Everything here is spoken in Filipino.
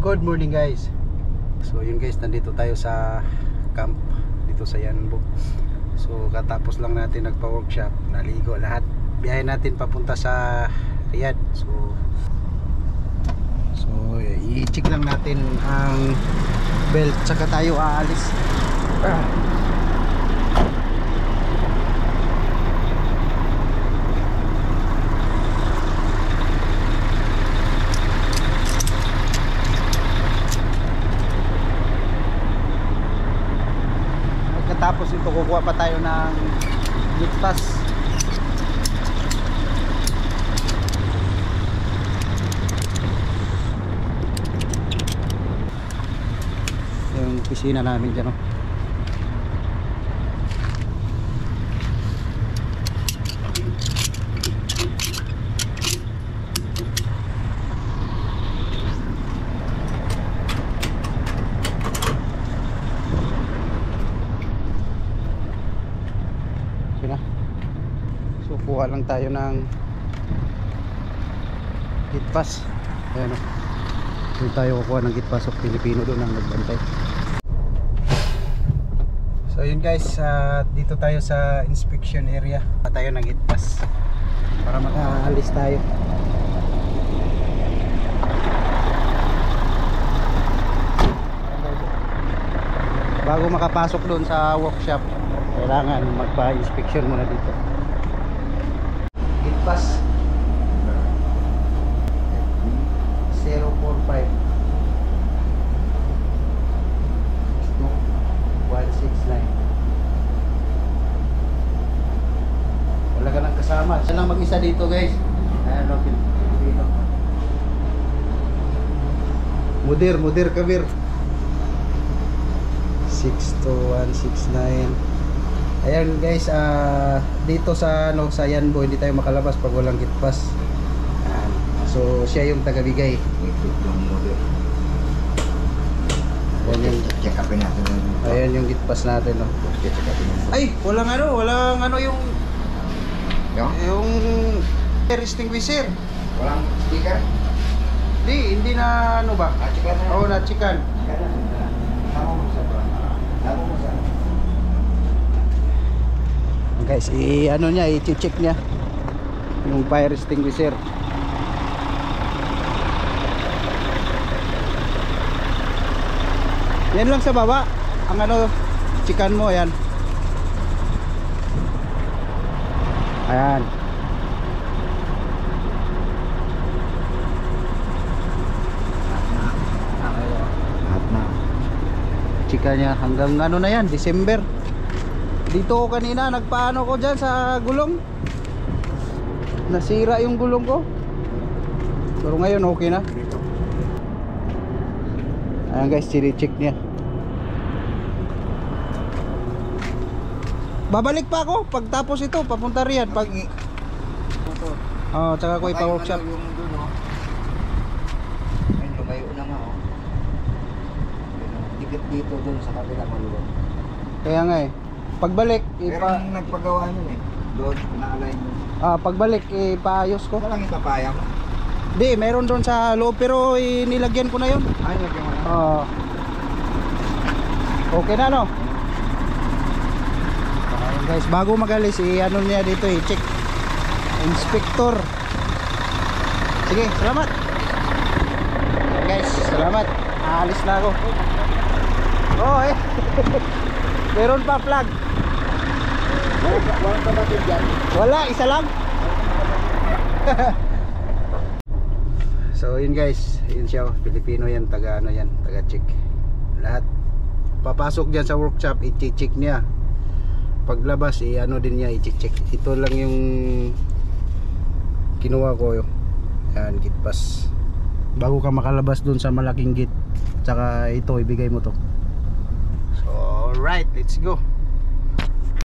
Good morning guys. So yun guys, nandito tayo sa camp dito sa Yanbo. So katapos lang natin nagpa-workshop, naligo lahat. Biyahe natin papunta sa Riyadh. So i-check lang natin ang belt saka tayo aalis. Tapos ito kukuha pa tayo ng gate pass. Yung pisina namin dyan, no? So kuha lang tayo ng gate pass. Ayan, doon tayo kukuha ng gate pass of Pilipino, doon ang nagbantay. So yun guys, dito tayo sa inspection area. Kuha tayo ng gate pass para makaalis tayo. Bago makapasok doon sa workshop, kailangan magpa-inspection muna dito. Gate pass 045 169. Wala ka nang kasama. Siya lang mag-isa dito guys. Ayan, Pilipino. Mudir Kabir 62169. Ayan guys, dito sa sa Yanbo hindi tayo makalabas pag walang gate pass. So siya yung tagabigay. Ayan yung gate pass natin, no? Ay, walang yung air extinguisher. Walang sticker? Hindi na ano ba? Oo, na chikan. Guys, i-check niya yung fire extinguisher. Yan lang sa baba. Ang chikan mo, yan. Ayan. Lahat na. Chika niya hanggang na yan, December. Dito ko kanina nagpaano ko dyan sa gulong, nasira yung gulong ko, pero ngayon okay na. Ayan guys, chine-check niya. Babalik pa ako pagtapos ito, papunta riyan pag tsaka ko ipa-workshop. Ayun, lumayo na nga, oh. Dikit dito dun sa kabila maluwag. Kaya nga pagbalik Pero nagpagawa nyo doon, na-align nyo. Pagbalik ipaayos ko. Walang ipapaya mo? Di, meron doon sa loob pero nilagyan ko na yun. Nilagyan mo na? Okay na, no? Guys, bago magalis niya dito, check inspector. Sige, salamat guys, salamat. Aalis na ako. Meron pa flag. Walang kapatid dyan? Wala, isa lang. So yun guys, yun siya, Pilipino yan, taga check. Lahat papasok dyan sa workshop, i-check niya. Paglabas, din niya, i-check. Ito lang yung kinuha ko yun. Yan, gate pass. Bago ka makalabas dun sa malaking gate, tsaka ito, ibigay mo to. So alright, let's go.